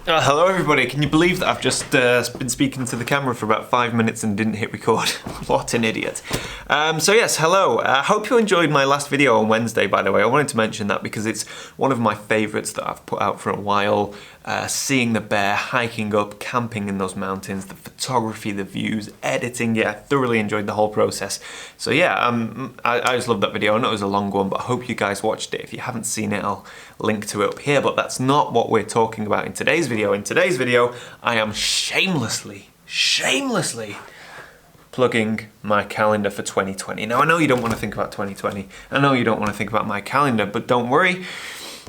Hello everybody, can you believe that I've just been speaking to the camera for about 5 minutes and didn't hit record? What an idiot. So yes, hello. I hope you enjoyed my last video on Wednesday, by the way. I wanted to mention that because it's one of my favourites that I've put out for a while. Seeing the bear, hiking up, camping in those mountains, the photography, the views, editing, yeah, I thoroughly enjoyed the whole process. So yeah, I just loved that video. I know it was a long one, but I hope you guys watched it. If you haven't seen it, I'll link to it up here, but that's not what we're talking about in today's video. In today's video, I am shamelessly plugging my calendar for 2020. Now, I know you don't want to think about 2020. I know you don't want to think about my calendar, but don't worry.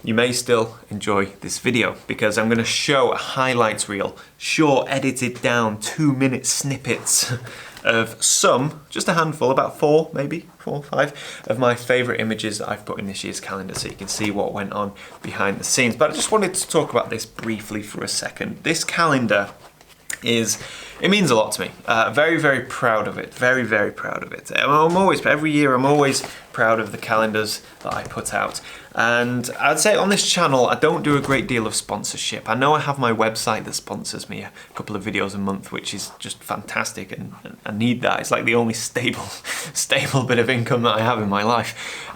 You may still enjoy this video because I'm going to show a highlights reel, short, edited down 2-minute snippets of some, just a handful, about 4 or 5 of my favourite images that I've put in this year's calendar so you can see what went on behind the scenes. But I just wanted to talk about this briefly for a second. This calendar it means a lot to me. Very, very proud of it. Very, very proud of it. Every year I'm always proud of the calendars that I put out. And I'd say on this channel, I don't do a great deal of sponsorship. I know I have my website that sponsors me a couple of videos a month, which is just fantastic, and I need that. It's like the only stable bit of income that I have in my life.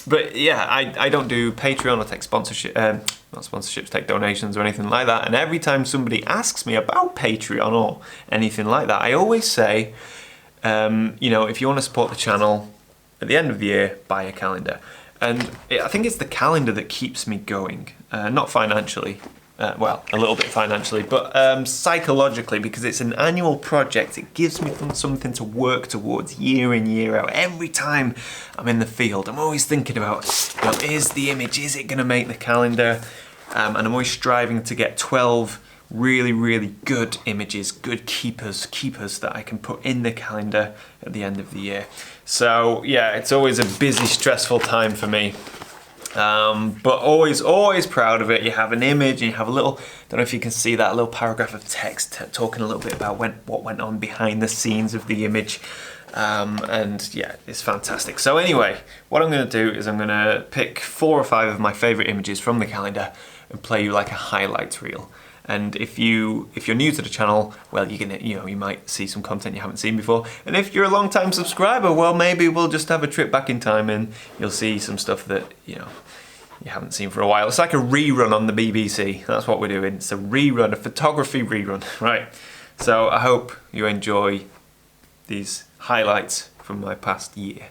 But yeah, I don't do Patreon or take sponsorship, not sponsorships, take donations or anything like that. And every time somebody asks me about Patreon or anything like that, I always say, you know, if you want to support the channel, at the end of the year, buy a calendar. And I think it's the calendar that keeps me going, not financially. Well, a little bit financially, but psychologically, because it's an annual project. It gives me something to work towards year in, year out. Every time I'm in the field, I'm always thinking about, you know, is the image, is it going to make the calendar? And I'm always striving to get 12 really, really good images, good keepers that I can put in the calendar at the end of the year. So yeah, it's always a busy, stressful time for me. But always proud of it. You have an image and you have a little, don't know if you can see that, little paragraph of text talking a little bit about what went on behind the scenes of the image. And yeah, it's fantastic. So anyway, what I'm going to do is I'm going to pick 4 or 5 of my favourite images from the calendar and play you like a highlights reel. And if you're new to the channel, well, you might see some content you haven't seen before. And if you're a long-time subscriber, well, maybe we'll just have a trip back in time and you'll see some stuff that, you know, you haven't seen for a while. It's like a rerun on the BBC. That's what we're doing. It's a rerun, a photography rerun, right? So I hope you enjoy these highlights from my past year.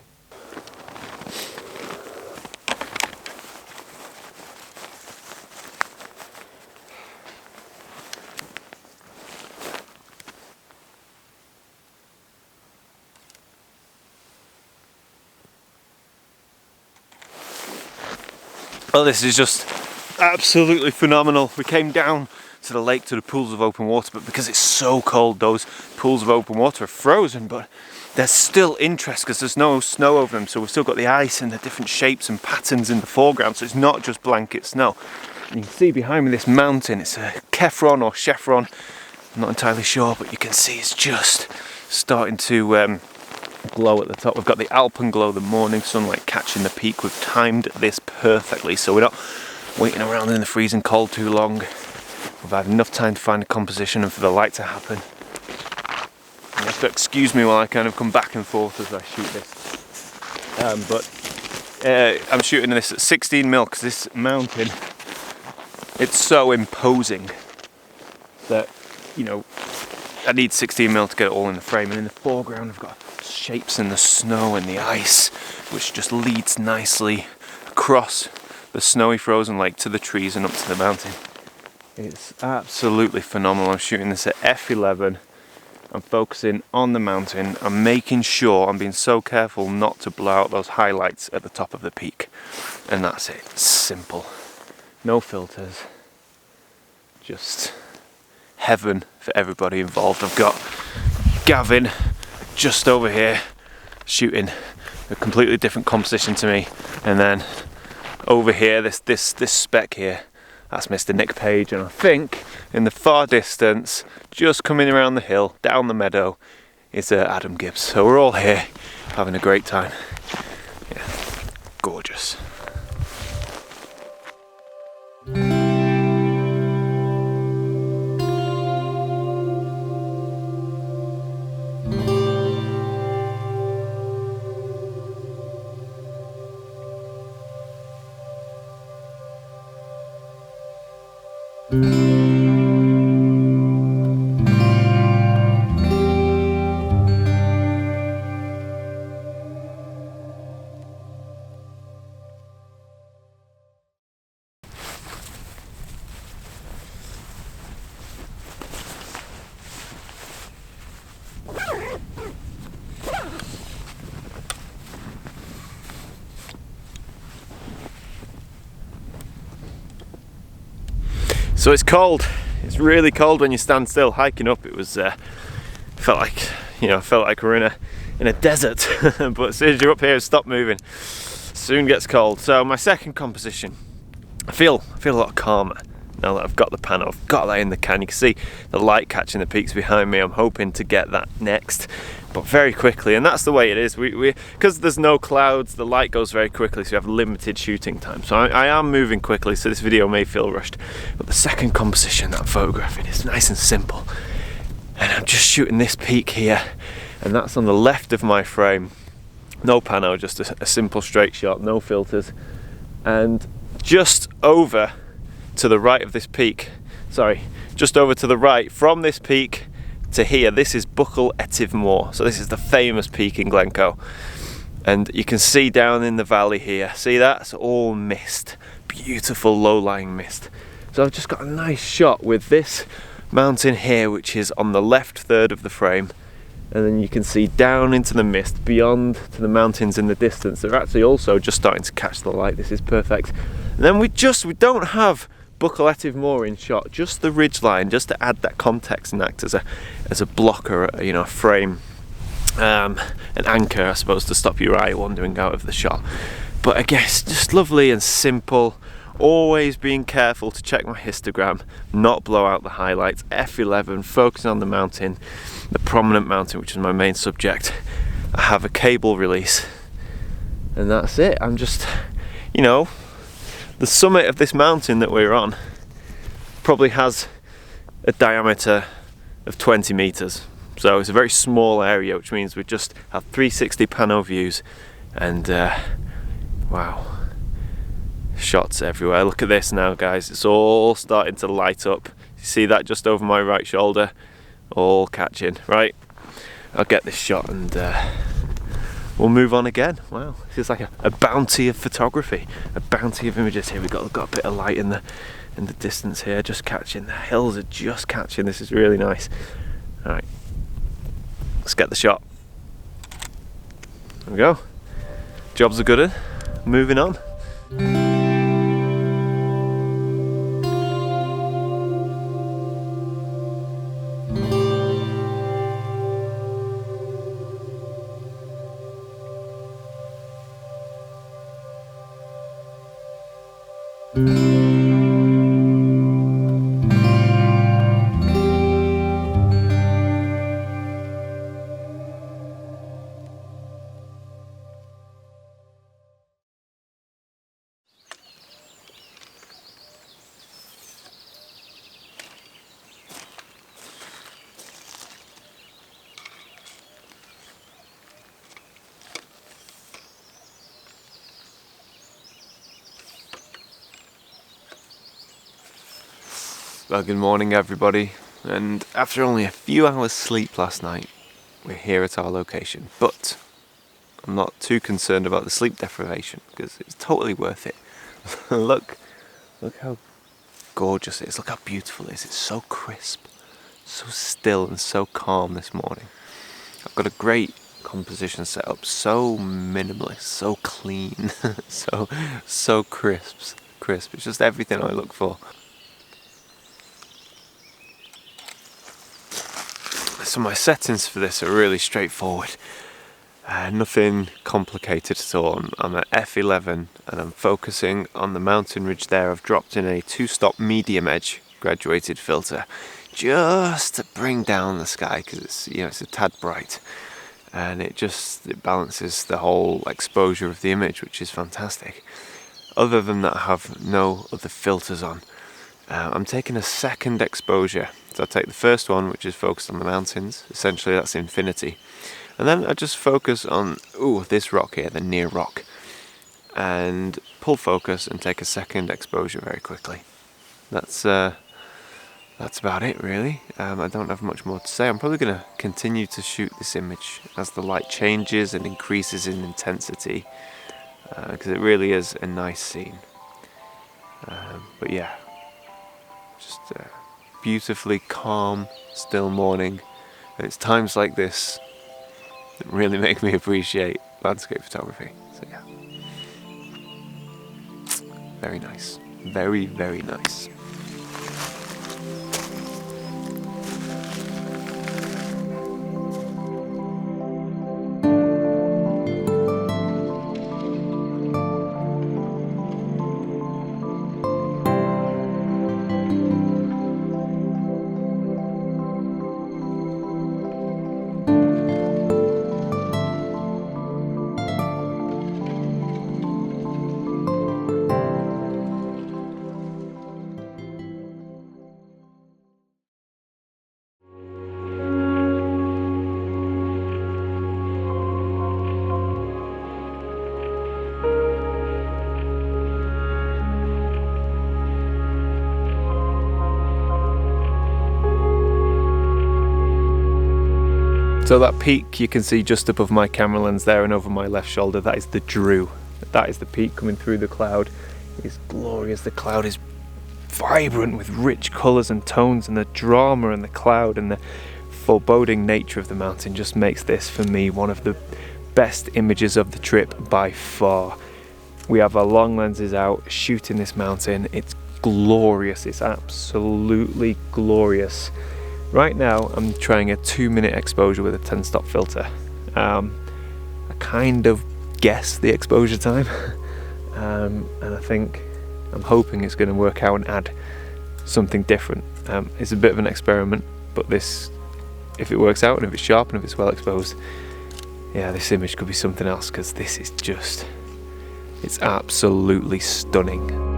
Well, this is just absolutely phenomenal. We came down to the lake, to the pools of open water, but because it's so cold, those pools of open water are frozen, but there's still interest because there's no snow over them, so we've still got the ice and the different shapes and patterns in the foreground, so it's not just blanket snow. And you can see behind me this mountain, it's a Kefron or Chevron, I'm not entirely sure, but you can see it's just starting to glow at the top. We've got the alpenglow, the morning sunlight catching the peak. We've timed this perfectly, so we're not waiting around in the freezing cold too long. We've had enough time to find a composition and for the light to happen. You have to excuse me while I kind of come back and forth as I shoot this. I'm shooting this at 16mm because this mountain, it's so imposing that, you know, I need 16mm to get it all in the frame. And in the foreground I've got shapes in the snow and the ice, which just leads nicely across the snowy frozen lake to the trees and up to the mountain. It's absolutely phenomenal. I'm shooting this at f11. I'm focusing on the mountain. I'm making sure, I'm being so careful not to blow out those highlights at the top of the peak. And that's it. It's simple. No filters. Just heaven for everybody involved. I've got Gavin just over here shooting a completely different composition to me, and then over here this speck here, that's Mr. Nick Page, and I think in the far distance, just coming around the hill down the meadow, is Adam Gibbs. So we're all here having a great time. Yeah, gorgeous. So it's cold. It's really cold when you stand still. Hiking up, it was felt like, you know, felt like we're in a desert. But as soon as you're up here, stop moving. Soon gets cold. So my second composition, I feel a lot calmer now that I've got the panel. I've got that in the can. You can see the light catching the peaks behind me. I'm hoping to get that next, but very quickly. And that's the way it is. Because there's no clouds, the light goes very quickly, so you have limited shooting time. So I am moving quickly, so this video may feel rushed. But the second composition that I'm photographing is nice and simple. And I'm just shooting this peak here, and that's on the left of my frame. No pano, just a simple straight shot, no filters. And just over to the right of this peak, just over to the right from this peak to here, this is Buckle Etive Moor. So this is the famous peak in Glencoe. And you can see down in the valley here, see that? It's all mist, beautiful low-lying mist. So I've just got a nice shot with this mountain here, which is on the left third of the frame. And then you can see down into the mist beyond to the mountains in the distance. They're actually also just starting to catch the light. This is perfect. And then we don't have Buckle Etive Moor in shot, just the ridge line, just to add that context and act as a blocker, you know, a frame, an anchor, I suppose, to stop your eye wandering out of the shot. But I guess just lovely and simple. Always being careful to check my histogram, not blow out the highlights. F11, focusing on the mountain, the prominent mountain, which is my main subject. I have a cable release, and that's it. I'm just, you know, the summit of this mountain that we're on probably has a diameter of 20 meters. So it's a very small area, which means we just have 360 pano views, and wow. Shots everywhere. Look at this now, guys. It's all starting to light up. You see that just over my right shoulder? All catching. Right, I'll get this shot and we'll move on again. Wow, this is like a bounty of photography, a bounty of images here. We've got a bit of light in the distance here, just catching. The hills are just catching. This is really nice. All right, let's get the shot. There we go. Job's a good one. Moving on. Well, good morning everybody, and after only a few hours sleep last night, we're here at our location, but I'm not too concerned about the sleep deprivation because it's totally worth it. Look how gorgeous it is, look how beautiful it is. It's so crisp, so still and so calm this morning. I've got a great composition set up, so minimalist, so clean, so crisp. It's just everything I look for. So my settings for this are really straightforward, nothing complicated at all. I'm at f11 and I'm focusing on the mountain ridge there. I've dropped in a 2-stop medium edge graduated filter just to bring down the sky because it's, you know, it's a tad bright, and it balances the whole exposure of the image, which is fantastic. Other than that, I have no other filters on. I'm taking a second exposure. So I take the first one, which is focused on the mountains. Essentially, that's infinity. And then I just focus on, this rock here, the near rock. And pull focus and take a second exposure very quickly. That's that's about it really. I don't have much more to say. I'm probably going to continue to shoot this image as the light changes and increases in intensity, because it really is a nice scene. But yeah, just a beautifully calm, still morning. And it's times like this that really make me appreciate landscape photography. So yeah, very nice. Very, very nice. So that peak you can see just above my camera lens there and over my left shoulder, that is the Drew. That is the peak coming through the cloud. It's glorious. The cloud is vibrant with rich colours and tones, and the drama and the cloud and the foreboding nature of the mountain just makes this, for me, one of the best images of the trip by far. We have our long lenses out shooting this mountain. It's glorious. It's absolutely glorious. Right now I'm trying a 2-minute exposure with a 10-stop filter. I kind of guess the exposure time, and I'm hoping it's going to work out and add something different. It's a bit of an experiment, but this, if it works out and if it's sharp and if it's well exposed, yeah, this image could be something else, because this is just, it's absolutely stunning.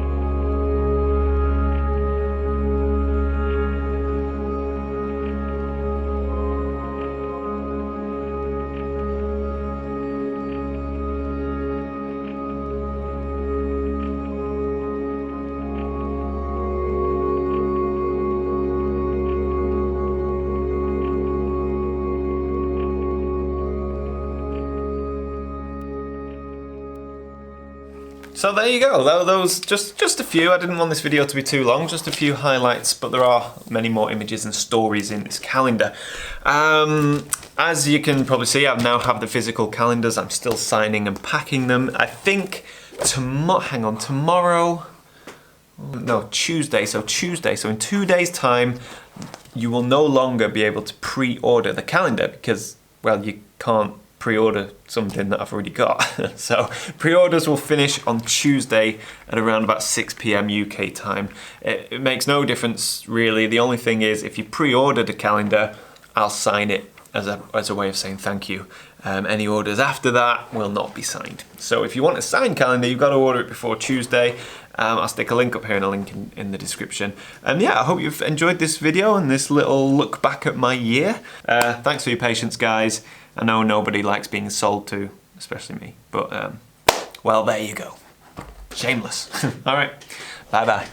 So there you go, those just a few. I didn't want this video to be too long, just a few highlights, but there are many more images and stories in this calendar. As you can probably see, I now have the physical calendars. I'm still signing and packing them. I think Tuesday, so in 2 days time, you will no longer be able to pre-order the calendar because, well, you can't pre-order something that I've already got. So pre-orders will finish on Tuesday at around about 6 PM UK time. It makes no difference really. The only thing is, if you pre-ordered a calendar, I'll sign it as a way of saying thank you. Any orders after that will not be signed. So if you want a signed calendar, you've got to order it before Tuesday. I'll stick a link up here and a link in the description. And yeah, I hope you've enjoyed this video and this little look back at my year. Thanks for your patience, guys. I know nobody likes being sold to, especially me, but well, there you go. Shameless. All right, bye-bye.